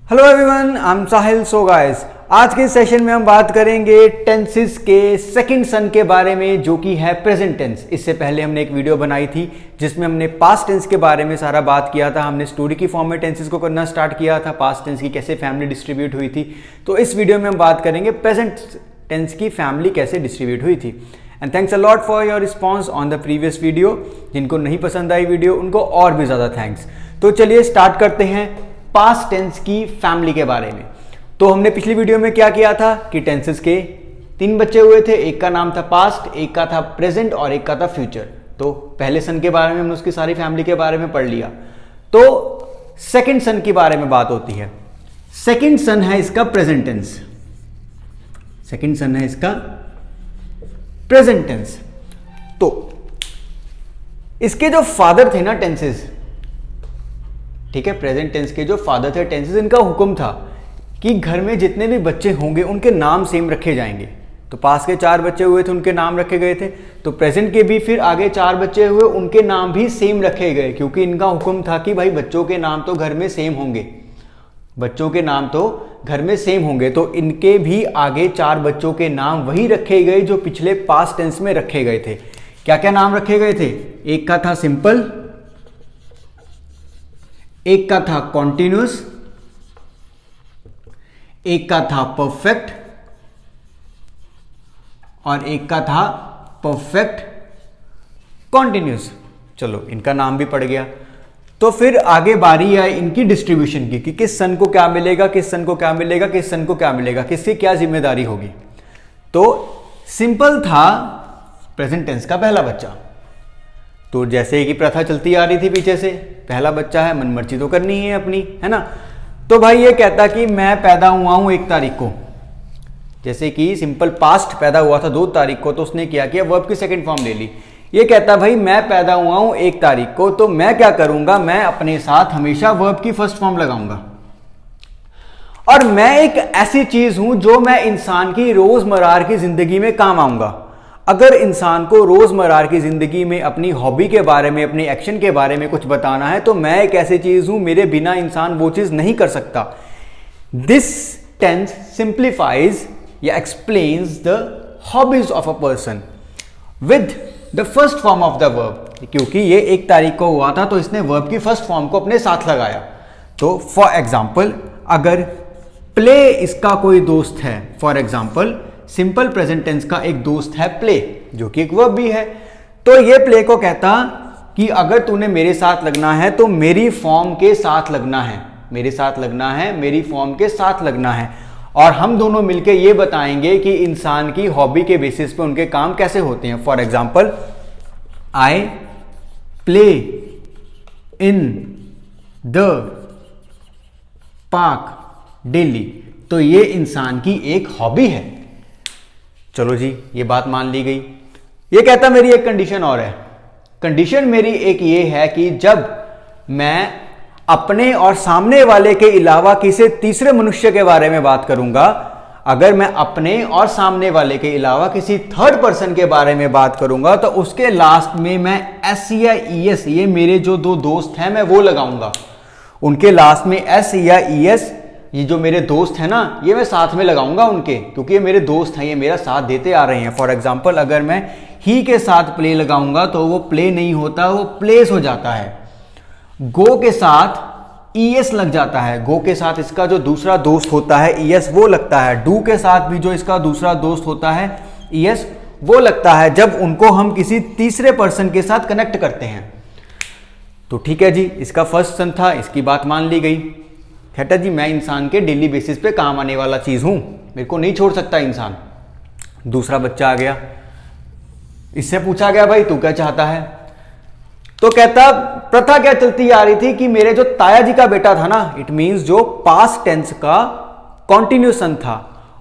Hello everyone, I am Sahil. So guys, आज के session में हम बात करेंगे टेंसेस के सेकंड सन के बारे में, जो कि है प्रेजेंट टेंस। इससे पहले हमने एक वीडियो बनाई थी जिसमें हमने पास्ट टेंस के बारे में सारा बात किया था। हमने स्टोरी की फॉर्म में टेंसेस को करना स्टार्ट किया था, पास्ट टेंस की कैसे फैमिली डिस्ट्रीब्यूट हुई थी। तो इस वीडियो में हम बात करेंगे प्रेजेंट टेंस की फैमिली कैसे डिस्ट्रीब्यूट हुई थी। And thanks a lot for your response on the previous video. जिनको नहीं पसंद आई वीडियो उनको और भी ज़्यादा थैंक्स। तो चलिए स्टार्ट करते हैं पास्ट टेंस की फैमिली के बारे में। तो हमने पिछली वीडियो में क्या किया था कि टेंसेस के 3 बच्चे हुए थे। एक का नाम था पास्ट, एक का था प्रेजेंट और एक का था फ्यूचर। तो पहले सन के बारे में हमने उसकी सारी फैमिली के बारे में पढ़ लिया। तो सेकंड सन के बारे में बात होती है। सेकंड सन है इसका प्रेजेंट टेंस। सेकंड सन है इसका प्रेजेंट टेंस। तो इसके जो फादर थे ना टेंसेस, ठीक है, प्रेजेंट टेंस के जो फादर थे टेंसेस, इनका हुक्म था कि घर में जितने भी बच्चे होंगे उनके नाम सेम रखे जाएंगे। तो पास के 4 बच्चे हुए थे, उनके नाम रखे गए थे। तो प्रेजेंट के भी फिर आगे 4 बच्चे हुए, उनके नाम भी सेम रखे गए, क्योंकि इनका हुक्म था कि भाई बच्चों के नाम तो घर में सेम होंगे, बच्चों के नाम तो घर में सेम होंगे। तो इनके भी आगे 4 बच्चों के नाम वही रखे गए जो पिछले पास्ट टेंस में रखे गए थे। क्या क्या नाम रखे गए थे? एक का था सिंपल, एक का था कॉन्टिन्यूस, एक का था परफेक्ट और एक का था परफेक्ट कॉन्टिन्यूस। चलो, इनका नाम भी पड़ गया। तो फिर आगे बारी आई इनकी डिस्ट्रीब्यूशन की कि किस सन को क्या मिलेगा, किस सन को क्या मिलेगा, किस सन को क्या मिलेगा, किसकी क्या जिम्मेदारी होगी। तो सिंपल था प्रेजेंट टेंस का पहला बच्चा। तो जैसे कि प्रथा चलती आ रही थी पीछे से, पहला बच्चा है, मनमर्जी तो करनी ही है अपनी, है ना। तो भाई ये कहता कि मैं पैदा हुआ हूं 1 तारीख को। जैसे कि सिंपल पास्ट पैदा हुआ था 2 तारीख को, तो उसने क्या किया, वर्ब की सेकंड फॉर्म ले ली। ये कहता भाई मैं पैदा हुआ हूं 1 तारीख को, तो मैं क्या करूंगा, मैं अपने साथ हमेशा वर्ब की फर्स्ट फॉर्म लगाऊंगा। और मैं एक ऐसी चीज हूं जो मैं इंसान की रोजमर्रा की जिंदगी में काम आऊंगा। अगर इंसान को रोजमर्रा की जिंदगी में अपनी हॉबी के बारे में, अपने एक्शन के बारे में कुछ बताना है, तो मैं एक ऐसी चीज हूं, मेरे बिना इंसान वो चीज नहीं कर सकता। दिस टेंस सिंप्लीफाइज या explains the hobbies of a person with the first form of the verb. क्योंकि ये 1 तारीख को हुआ था, तो इसने वर्ब की फर्स्ट फॉर्म को अपने साथ लगाया। तो फॉर एग्जाम्पल, अगर प्ले इसका कोई दोस्त है, for example simple present tense का एक दोस्त है प्ले, जो कि एक वर्ब भी है। तो ये प्ले को कहता कि अगर तूने मेरे साथ लगना है तो मेरी फॉर्म के साथ लगना है, मेरे साथ लगना है, मेरी फॉर्म के साथ लगना है। और हम दोनों मिलकर ये बताएंगे कि इंसान की हॉबी के बेसिस पे उनके काम कैसे होते हैं। For example, I play in the park daily. तो ये इंसान की एक हॉबी है। चलो जी, ये बात मान ली गई। ये कहता मेरी एक कंडीशन और है। कंडीशन मेरी एक ये है कि जब मैं अपने और सामने वाले के अलावा किसी तीसरे मनुष्य के बारे में बात करूंगा, अगर मैं अपने और सामने वाले के अलावा किसी थर्ड पर्सन के बारे में बात करूंगा, तो उसके लास्ट में मैं एस या ईएस, ये मेरे जो 2 दोस्त हैं, मैं वो लगाऊंगा। उनके लास्ट में एस या ईएस, ये जो मेरे दोस्त हैं ना, ये मैं साथ में लगाऊंगा उनके, क्योंकि ये मेरे दोस्त हैं, ये मेरा साथ देते आ रहे हैं। फॉर एग्जाम्पल, अगर मैं ही के साथ प्ले लगाऊंगा तो वो प्ले नहीं होता, वो प्लेस हो जाता है। गो के साथ ईएस लग जाता है, गो के साथ इसका जो दूसरा दोस्त होता है ईएस वो लगता है। डू के साथ भी जो इसका दूसरा दोस्त होता है ईएस वो लगता है, जब उनको हम किसी तीसरे पर्सन के साथ कनेक्ट करते हैं। तो ठीक है जी, इसका फर्स्ट सन था, इसकी बात मान ली गई। कहता जी मैं इंसान के डेली बेसिस पे काम आने वाला चीज हूं, मेरे को नहीं छोड़ सकता इंसान। दूसरा बच्चा आ गया, इससे पूछा गया भाई तू क्या चाहता है। तो कहता प्रथा क्या चलती आ रही थी कि मेरे जो ताया जी का बेटा था ना, इट मींस जो पास्ट टेंस का कॉन्टिन्यूसन था,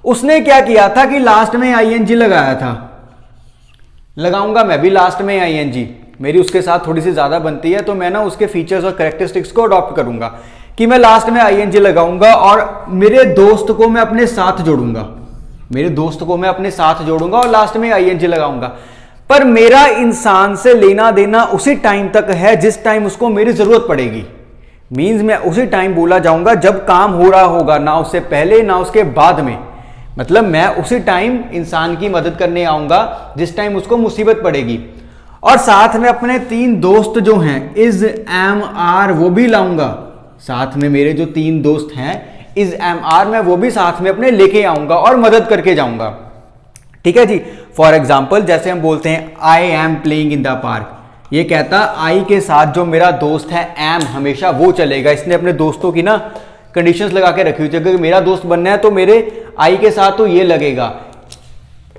उसने क्या किया था कि लास्ट में आईएनजी लगाया था। लगाऊंगा मैं भी लास्ट में आईएनजी, मेरी उसके साथ थोड़ी सी ज्यादा बनती है, तो मैं ना उसके फीचर्स और कैरेक्टरिस्टिक्स को अडॉप्ट करूंगा कि मैं लास्ट में आईएनजी लगाऊंगा और मेरे दोस्त को मैं अपने साथ जोड़ूंगा, मेरे दोस्त को मैं अपने साथ जोड़ूंगा और लास्ट में आईएनजी लगाऊंगा। पर मेरा इंसान से लेना देना उसी टाइम तक है जिस टाइम उसको मेरी जरूरत पड़ेगी। मीन्स मैं उसी टाइम बोला जाऊंगा जब काम हो रहा होगा, ना उससे पहले ना उसके बाद में। मतलब मैं उसी टाइम इंसान की मदद करने आऊंगा जिस टाइम उसको मुसीबत पड़ेगी। और साथ में अपने 3 दोस्त जो हैं इज, एम, आर वो भी लाऊंगा। साथ में मेरे जो 3 दोस्त हैं इज, एम, आर मैं वो भी साथ में अपने लेके आऊंगा और मदद करके जाऊंगा। ठीक है जी। फॉर एग्जाम्पल जैसे हम बोलते हैं I am playing in the park, ये कहता आई के साथ जो मेरा दोस्त है एम हमेशा वो चलेगा। इसने अपने दोस्तों की ना कंडीशंस लगा के रखी हुई थी, अगर मेरा दोस्त बनना है तो मेरे आई के साथ तो ये लगेगा,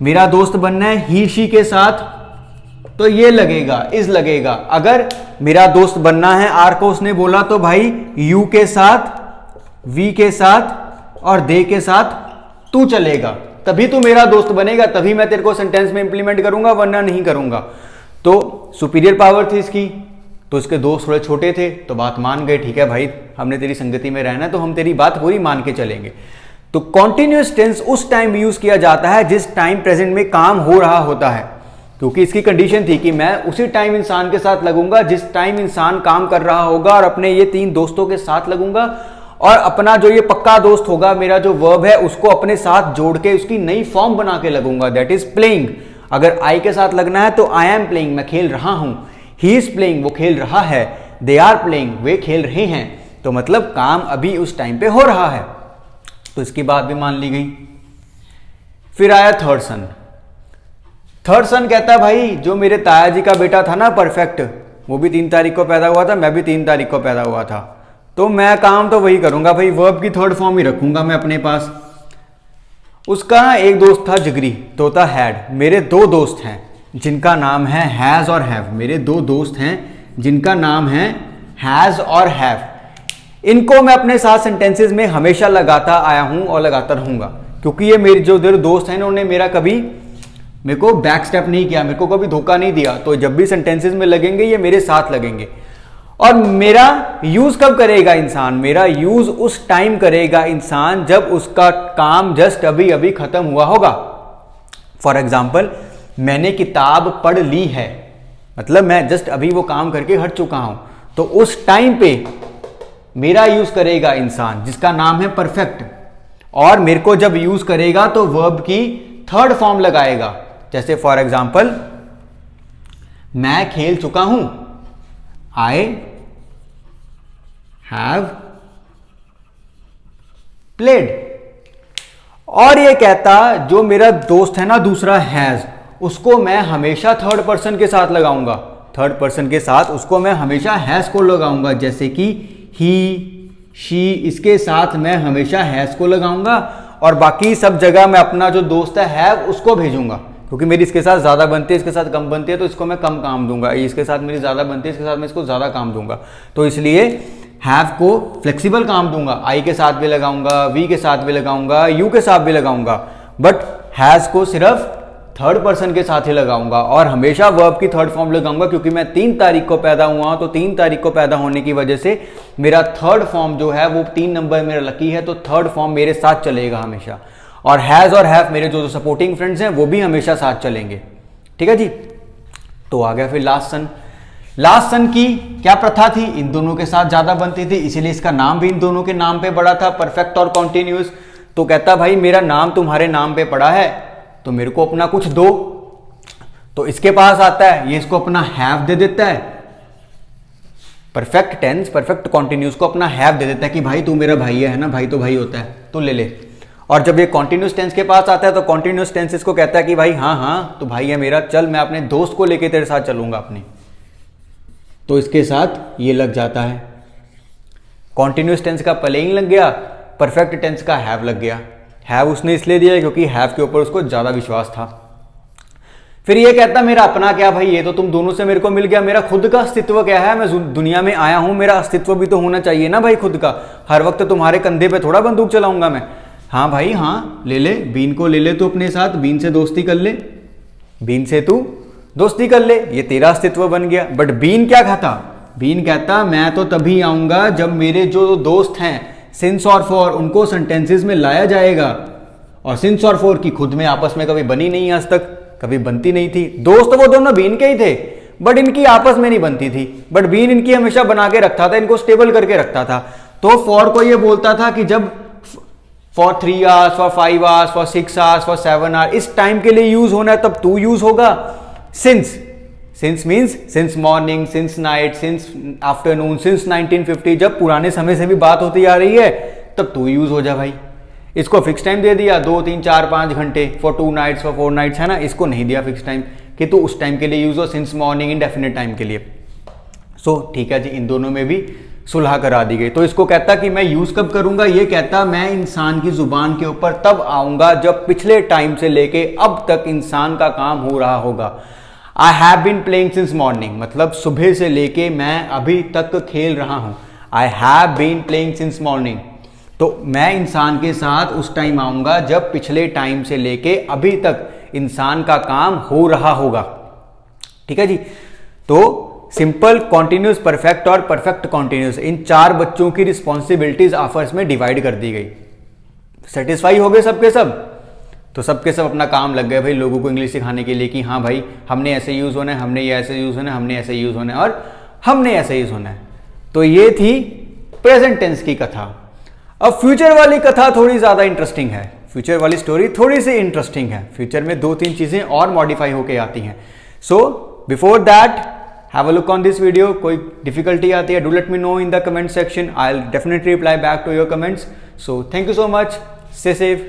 मेरा दोस्त बनना है ही शी के साथ तो ये लगेगा, इज लगेगा। अगर मेरा दोस्त बनना है आर को उसने बोला तो भाई यू के साथ, वी के साथ और दे के साथ तू चलेगा, तभी तू मेरा दोस्त बनेगा, तभी मैं तेरे को सेंटेंस में इंप्लीमेंट करूंगा, वरना नहीं करूंगा। तो सुपीरियर पावर थी इसकी, तो इसके दोस्त थोड़े छोटे थे तो बात मान गए, ठीक है भाई हमने तेरी संगति में रहना है तो हम तेरी बात पूरी मान के चलेंगे। तो कॉन्टिन्यूअस टेंस उस टाइम यूज किया जाता है जिस टाइम प्रेजेंट में काम हो रहा होता है, क्योंकि इसकी कंडीशन थी कि मैं उसी टाइम इंसान के साथ लगूंगा जिस टाइम इंसान काम कर रहा होगा, और अपने ये 3 दोस्तों के साथ लगूंगा, और अपना जो ये पक्का दोस्त होगा, मेरा जो वर्ब है उसको अपने साथ जोड़ के उसकी नई फॉर्म बना के लगूंगा, दैट इज प्लेइंग। अगर आई के साथ लगना है तो आई एम प्लेइंग, मैं खेल रहा हूं, ही इज प्लेइंग वो खेल रहा है, दे आर प्लेइंग वे खेल रहे हैं, तो मतलब काम अभी उस टाइम पे हो रहा है, तो इसकी बात भी मान ली गई। फिर आया थर्ड सन। थर्ड सन कहता है भाई जो मेरे ताया जी का बेटा था ना परफेक्ट, वो भी 3 तारीख को पैदा हुआ था, मैं भी 3 तारीख को पैदा हुआ था, तो मैं काम तो वही करूंगा भाई, वर्ब की थर्ड फॉर्म ही रखूंगा मैं अपने पास। उसका एक दोस्त था जिगरी, तोता हैड। मेरे 2 दोस्त हैं जिनका नाम है हैज और हैव, मेरे 2 दोस्त हैं जिनका नाम है हैज और हैव। इनको मैं अपने साथ सेंटेंसेस में हमेशा लगाता आया हूं और लगाता रहूंगा, क्योंकि ये मेरे जो दोस्त हैं इन्होंने मेरे को बैक स्टेप नहीं किया, मेरे को कभी धोखा नहीं दिया, तो जब भी सेंटेंसेस में लगेंगे ये मेरे साथ लगेंगे। और मेरा यूज कब करेगा इंसान, मेरा यूज उस टाइम करेगा इंसान जब उसका काम जस्ट अभी अभी खत्म हुआ होगा। फॉर एग्जाम्पल मैंने किताब पढ़ ली है, मतलब मैं जस्ट अभी वो काम करके हट चुका हूं, तो उस टाइम पे मेरा यूज करेगा इंसान जिसका नाम है परफेक्ट, और मेरे को जब यूज करेगा तो वर्ब की थर्ड फॉर्म लगाएगा। जैसे फॉर एग्जाम्पल मैं खेल चुका हूं, आई हैव प्लेड। और ये कहता जो मेरा दोस्त है ना दूसरा हैज, उसको मैं हमेशा थर्ड पर्सन के साथ लगाऊंगा, थर्ड पर्सन के साथ उसको मैं हमेशा हैज को लगाऊंगा, जैसे कि ही शी, इसके साथ मैं हमेशा हैज को लगाऊंगा, और बाकी सब जगह मैं अपना जो दोस्त है हैव उसको भेजूंगा, क्योंकि मेरी इसके साथ ज्यादा बनती है इसके साथ कम बनती है, तो इसको मैं कम काम दूंगा, इसके साथ मेरी ज्यादा बनती है इसके साथ मैं इसको ज्यादा काम दूंगा, तो इसलिए हैव को फ्लेक्सिबल काम दूंगा, आई के साथ भी लगाऊंगा, वी के साथ भी लगाऊंगा, यू के साथ भी लगाऊंगा, बट हैज को सिर्फ थर्ड पर्सन के साथ ही लगाऊंगा, और हमेशा वर्ब की थर्ड फॉर्म लगाऊंगा, क्योंकि मैं 3 तारीख को पैदा हुआ, तो 3 तारीख को पैदा होने की वजह से मेरा थर्ड फॉर्म जो है वो 3 नंबर मेरा लकी है, तो थर्ड फॉर्म मेरे साथ चलेगा हमेशा, और हैज और हैव मेरे जो सपोर्टिंग फ्रेंड्स हैं वो भी हमेशा साथ चलेंगे। ठीक है जी। तो आ गया फिर लास्ट सन। लास्ट सन की क्या प्रथा थी, इन दोनों के साथ ज्यादा बनती थी, इसीलिए इसका नाम भी इन दोनों के नाम पे पड़ा था, परफेक्ट और कॉन्टिन्यूअस। तो कहता भाई मेरा नाम तुम्हारे नाम पे पड़ा है तो मेरे को अपना कुछ दो, तो इसके पास आता है, ये इसको अपना हैव दे देता है, परफेक्ट टेंस परफेक्ट कॉन्टिन्यूअस को अपना हैव दे देता है कि भाई तू मेरा भाई है ना, भाई तो भाई होता है तो ले ले। और जब ये कॉन्टिन्यूअस टेंस के पास आता है तो कॉन्टिन्यूअस टेंस इसको कहता है कि भाई हाँ हाँ तो भाई है मेरा, चल मैं अपने दोस्त को लेके तेरे साथ चलूंगा अपनी, तो इसके साथ ये लग जाता है। कॉन्टिन्यूअस टेंस का प्लेइंग लग गया, परफेक्ट टेंस का हैव लग गया। हैव उसने इसलिए दिया क्योंकि हैव के ऊपर उसको ज्यादा विश्वास था। फिर ये कहता मेरा अपना क्या भाई, ये तो तुम दोनों से मेरे को मिल गया, मेरा खुद का अस्तित्व क्या है, मैं दुनिया में आया हूं, मेरा अस्तित्व भी तो होना चाहिए ना भाई खुद का, हर वक्त तुम्हारे कंधे पे थोड़ा बंदूक चलाऊंगा मैं। हाँ भाई हाँ ले ले, बीन को ले ले तू अपने साथ, बीन से दोस्ती कर ले, बीन से तू दोस्ती कर ले, ये तेरा अस्तित्व बन गया। बट बीन क्या कहता, बीन कहता मैं तो तभी आऊंगा जब मेरे जो दोस्त हैं सिंस और फॉर उनको सेंटेंसेस में लाया जाएगा, और सिंस और फॉर की खुद में आपस में कभी बनी नहीं आज तक, कभी बनती नहीं थी। दोस्त वो दोनों बीन के ही थे, बट इनकी आपस में नहीं बनती थी, बट बीन इनकी हमेशा बना के रखता था, इनको स्टेबल करके रखता था। तो फॉर को ये बोलता था कि जब for 3 hours, for 5 hours, for 6 hours, for 7 hours इस टाइम के लिए यूज होना है तब टू यूज होगा। Since means since morning, since night, since afternoon, since 1950, जब पुराने समय से भी बात होती आ रही है तब टू यूज हो जा भाई। इसको फिक्स टाइम दे दिया 2, 3, 4, 5 घंटे फॉर 2 नाइट्स, फॉर 4 नाइट्स, है ना। इसको नहीं दिया फिक्स टाइम कि तू उस टाइम के लिए यूज हो, सिंस मॉर्निंग इंडेफिनिट टाइम के लिए। सो ठीक है जी, इन दोनों में भी सुलह करा दी गई। तो इसको कहता कि मैं यूज कब करूंगा, ये कहता मैं इंसान की जुबान के ऊपर तब आऊंगा जब पिछले टाइम से लेके अब तक इंसान का काम हो रहा होगा। I have been playing since morning, मतलब सुबह से लेके मैं अभी तक खेल रहा हूं। I have been playing since morning, तो मैं इंसान के साथ उस टाइम आऊंगा जब पिछले टाइम से लेके अभी तक इंसान का काम हो रहा होगा। ठीक है जी। तो सिंपल, कॉन्टिन्यूस, परफेक्ट और परफेक्ट कॉन्टिन्यूस, इन 4 बच्चों की रिस्पॉन्सिबिलिटीज आपस में डिवाइड कर दी गई। सेटिस्फाई हो गए सबके सब? तो सबके सब अपना काम लग गए भाई लोगों को इंग्लिश सिखाने के लिए कि हाँ भाई हमने ऐसे यूज होना है, हमने ये ऐसे यूज होना है, हमने ऐसे यूज होना है और हमने ऐसे यूज होना है। तो ये थी प्रेजेंट टेंस की कथा। अब फ्यूचर वाली कथा थोड़ी ज्यादा इंटरेस्टिंग है, फ्यूचर वाली स्टोरी थोड़ी सी इंटरेस्टिंग है। फ्यूचर में 2-3 चीजें और मॉडिफाई होके आती हैं। So before that have a look on this video. कोई डिफिकल्टी आती है, do let me know in the comment section. I'll definitely reply back to your comments. So thank you so much. Stay safe.